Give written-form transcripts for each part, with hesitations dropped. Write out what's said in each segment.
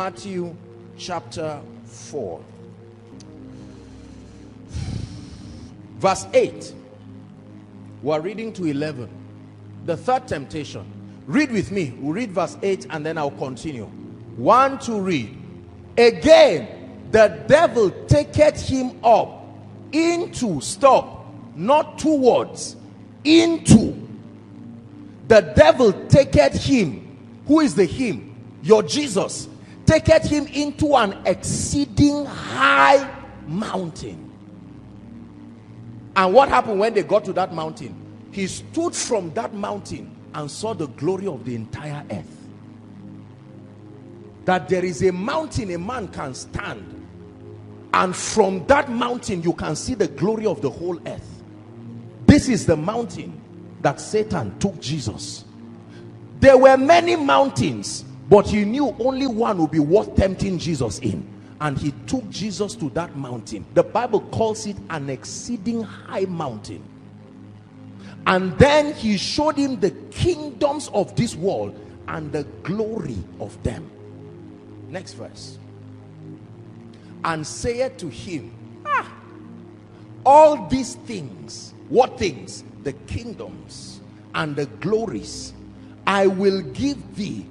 Matthew chapter 4. Verse 8. We're reading to 11. The third temptation. Read with me. We'll read verse 8 and then I'll continue. 1, 2, read. Again, the devil taketh him up into, stop, not towards, into. The devil taketh him. Who is the him? Your Jesus. Taketh him into an exceeding high mountain. And what happened when they got to that mountain? He stood from that mountain and saw the glory of the entire earth. That there is a mountain a man can stand, and from that mountain you can see the glory of the whole earth. This is the mountain that Satan took Jesus. There were many mountains, but he knew only one would be worth tempting Jesus in. And he took Jesus to that mountain. The Bible calls it an exceeding high mountain. And then he showed him the kingdoms of this world and the glory of them. Next verse. And saith to him, all these things. What things? The kingdoms and the glories I will give thee.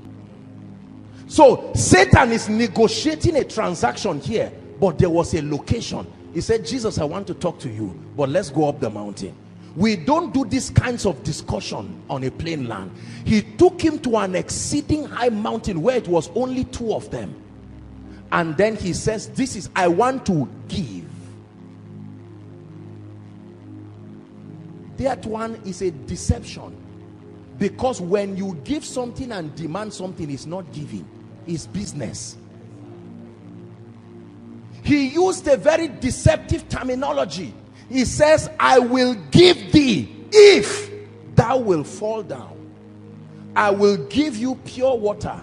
So Satan is negotiating a transaction here, but there was a location. He said, Jesus, I want to talk to you, but let's go up the mountain. We don't do these kinds of discussion on a plain land. He took him to an exceeding high mountain where it was only two of them. And then he says, this is, I want to give. That one is a deception. Because when you give something and demand something, it's not giving, it's business. He used a very deceptive terminology. He says, I will give thee if thou will fall down. I will give you pure water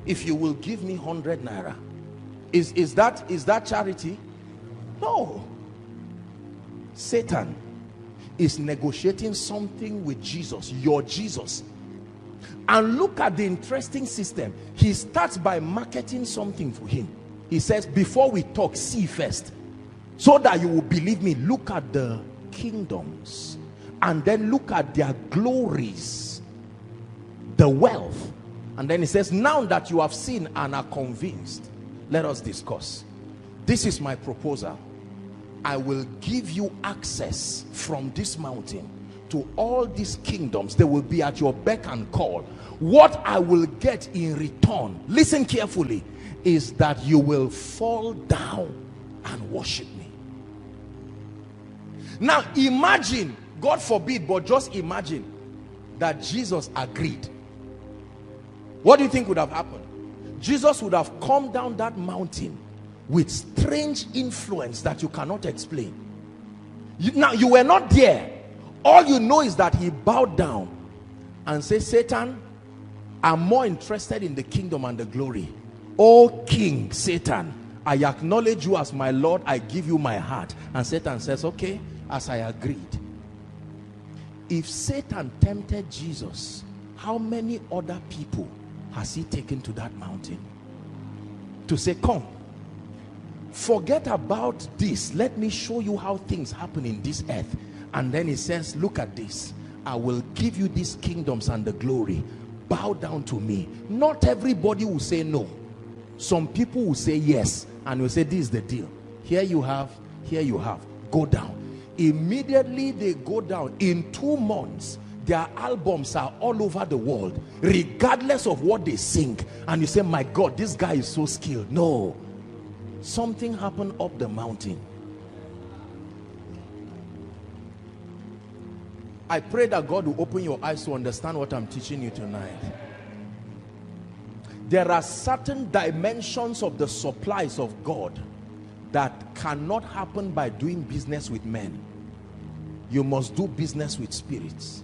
if you will give me 100 naira. Is that charity? No. Satan is negotiating something with Jesus, your Jesus. And look at the interesting system. He starts by marketing something for him. He says, before we talk, see first, so that you will believe me. Look at the kingdoms, and then look at their glories, the wealth. And then he says, now that you have seen and are convinced, let us discuss. This is my proposal. I will give you access from this mountain to all these kingdoms. They will be at your beck and call. What I will get in return, listen carefully, is that you will fall down and worship me. Now imagine, God forbid, but just imagine that Jesus agreed. What do you think would have happened? Jesus would have come down that mountain with strange influence that you cannot explain. Now you were not there. All you know is that he bowed down and said, Satan, I'm more interested in the kingdom and the glory. O King Satan, I acknowledge you as my Lord. I give you my heart. And Satan says, okay, as I agreed. If Satan tempted Jesus, how many other people has he taken to that mountain to say, come, forget about this, let me show you how things happen in this earth. And then he says, look at this, I will give you these kingdoms and the glory. Bow down to me. Not everybody will say no. Some people will say yes, and will say, this is the deal. Here you have, go down. Immediately they go down. In 2 months, their albums are all over the world, regardless of what they sing. And you say, my God, this guy is so skilled. No, something happened up the mountain. I pray that God will open your eyes to understand what I'm teaching you tonight. There are certain dimensions of the supplies of God that cannot happen by doing business with men. You must do business with spirits.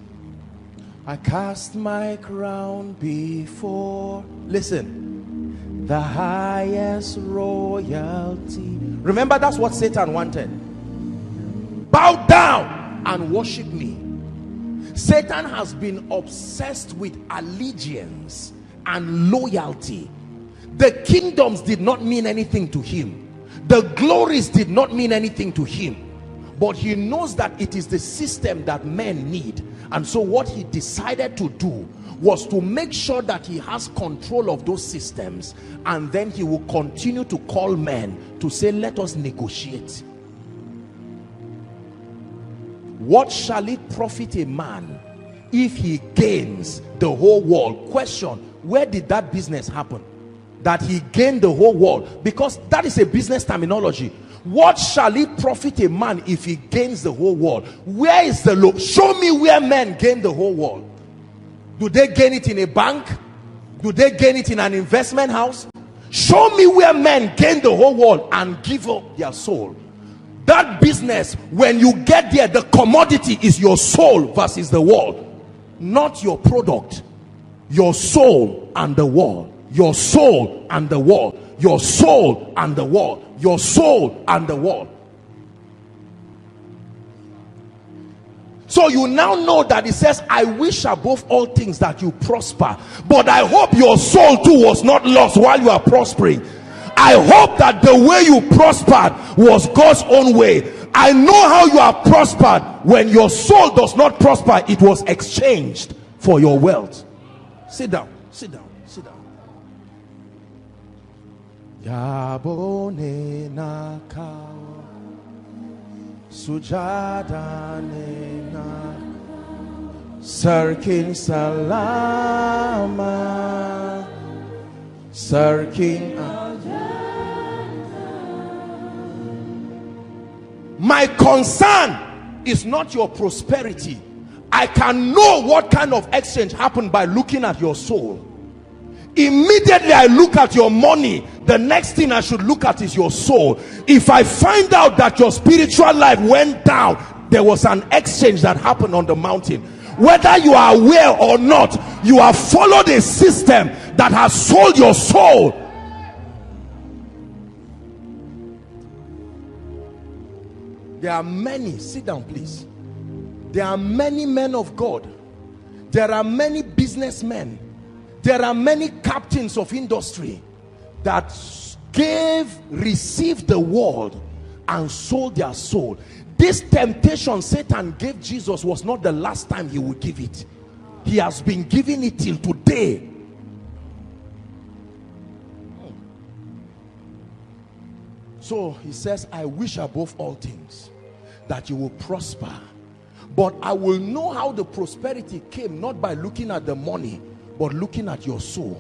I cast my crown before, listen, the highest royalty. Remember, that's what Satan wanted. Bow down and worship me. Satan has been obsessed with allegiance and loyalty. The kingdoms did not mean anything to him. The glories did not mean anything to him. But he knows that it is the system that men need. And so what he decided to do was to make sure that he has control of those systems, and then he will continue to call men to say, let us negotiate. What shall it profit a man if he gains the whole world? Question, where did that business happen? That he gained the whole world? Because that is a business terminology. What shall it profit a man if he gains the whole world? Where is the law? Show me where men gain the whole world. Do they gain it in a bank? Do they gain it in an investment house? Show me where men gain the whole world and give up their soul. That business, when you get there, the commodity is your soul versus the world, not your product. Your soul and the world. Your soul and the world. Your soul and the world. Your soul and the world. So you now know that it says, I wish above all things that you prosper, but I hope your soul too was not lost while you are prospering. I hope that the way you prospered was God's own way. I know how you are prospered. When your soul does not prosper, it was exchanged for your wealth. Sit down, sit down, sit down. Yabone nakao sujada nena sarkin salama sarkin. My concern is not your prosperity. I can know what kind of exchange happened by looking at your soul. Immediately I look at your money, the next thing I should look at is your soul. If I find out that your spiritual life went down, there was an exchange that happened on the mountain. Whether you are aware or not, you have followed a system that has sold your soul. There are many, sit down please. There are many men of God. There are many businessmen. There are many captains of industry that received the world and sold their soul. This temptation Satan gave Jesus was not the last time he would give it. He has been giving it till today. So he says, I wish above all things that you will prosper, but I will know how the prosperity came, not by looking at the money, but looking at your soul.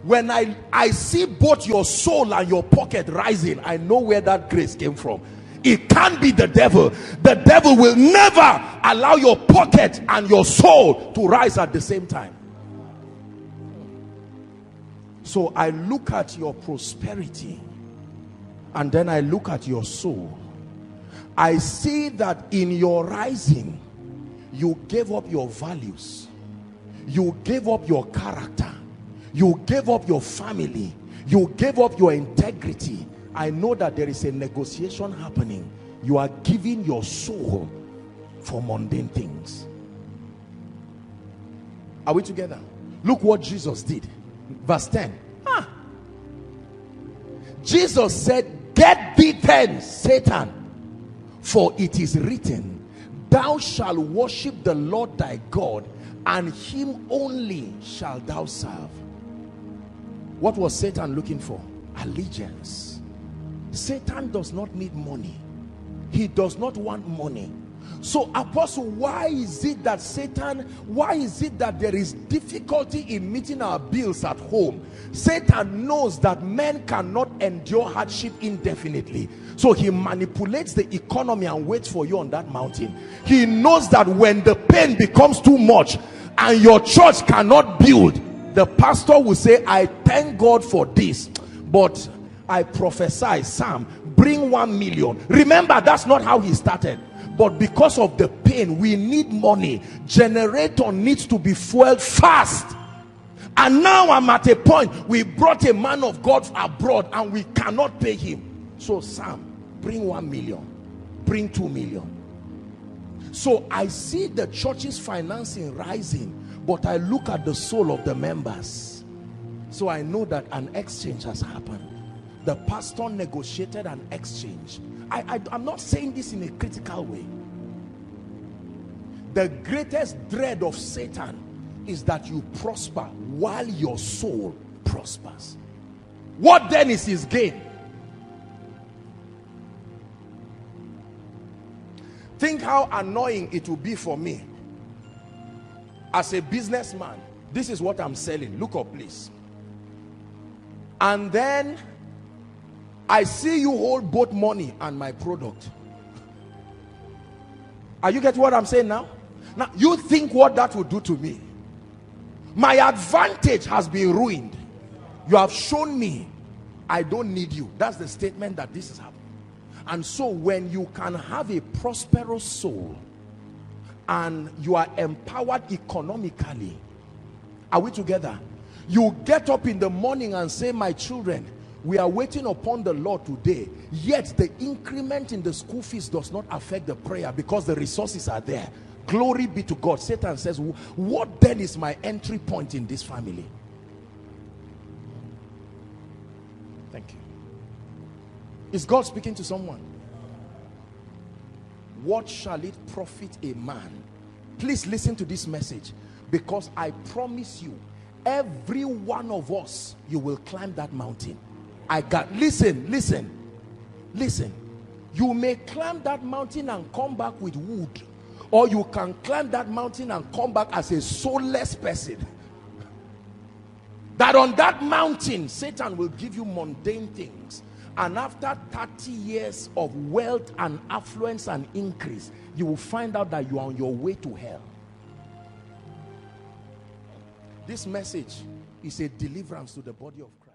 When I see both your soul and your pocket rising, I know where that grace came from. It can't be the devil. The devil will never allow your pocket and your soul to rise at the same time. So I look at your prosperity, and then I look at your soul. I see that in your rising, you gave up your values. You gave up your character. You gave up your family. You gave up your integrity. I know that there is a negotiation happening. You are giving your soul for mundane things. Are we together? Look what Jesus did. Verse 10. Jesus said, get thee hence, Satan, for it is written, thou shalt worship the Lord thy God, and him only shalt thou serve. What was Satan looking for? Allegiance. Satan does not need money. He does not want money. So apostle, why is it that there is difficulty in meeting our bills at home? Satan knows that men cannot endure hardship indefinitely. So he manipulates the economy and waits for you on that mountain. He knows that when the pain becomes too much and your church cannot build, the pastor will say, I thank God for this, but I prophesy, Sam, bring 1 million. Remember, that's not how he started. But because of the pain, we need money. Generator needs to be fueled fast. And now I'm at a point, we brought a man of God abroad and we cannot pay him. So Sam, bring 1 million, bring 2 million. So I see the church's financing rising, but I look at the soul of the members. So I know that an exchange has happened. The pastor negotiated an exchange. I'm not saying this in a critical way. The greatest dread of Satan is that you prosper while your soul prospers. What then is his gain? Think how annoying it will be for me as a businessman. This is what I'm selling. Look up, please. And then I see you hold both money and my product. Are you getting what I'm saying now? Now, you think what that would do to me? My advantage has been ruined. You have shown me I don't need you. That's the statement that this is happening. And so when you can have a prosperous soul and you are empowered economically, are we together? You get up in the morning and say, my children, we are waiting upon the Lord today, yet the increment in the school fees does not affect the prayer because the resources are there. Glory be to God. Satan says, what then is my entry point in this family? Thank you. Is God speaking to someone? What shall it profit a man? Please listen to this message, because I promise you, every one of us, you will climb that mountain. Listen. You may climb that mountain and come back with wood, or you can climb that mountain and come back as a soulless person. That on that mountain, Satan will give you mundane things. And after 30 years of wealth and affluence and increase, you will find out that you are on your way to hell. This message is a deliverance to the body of Christ.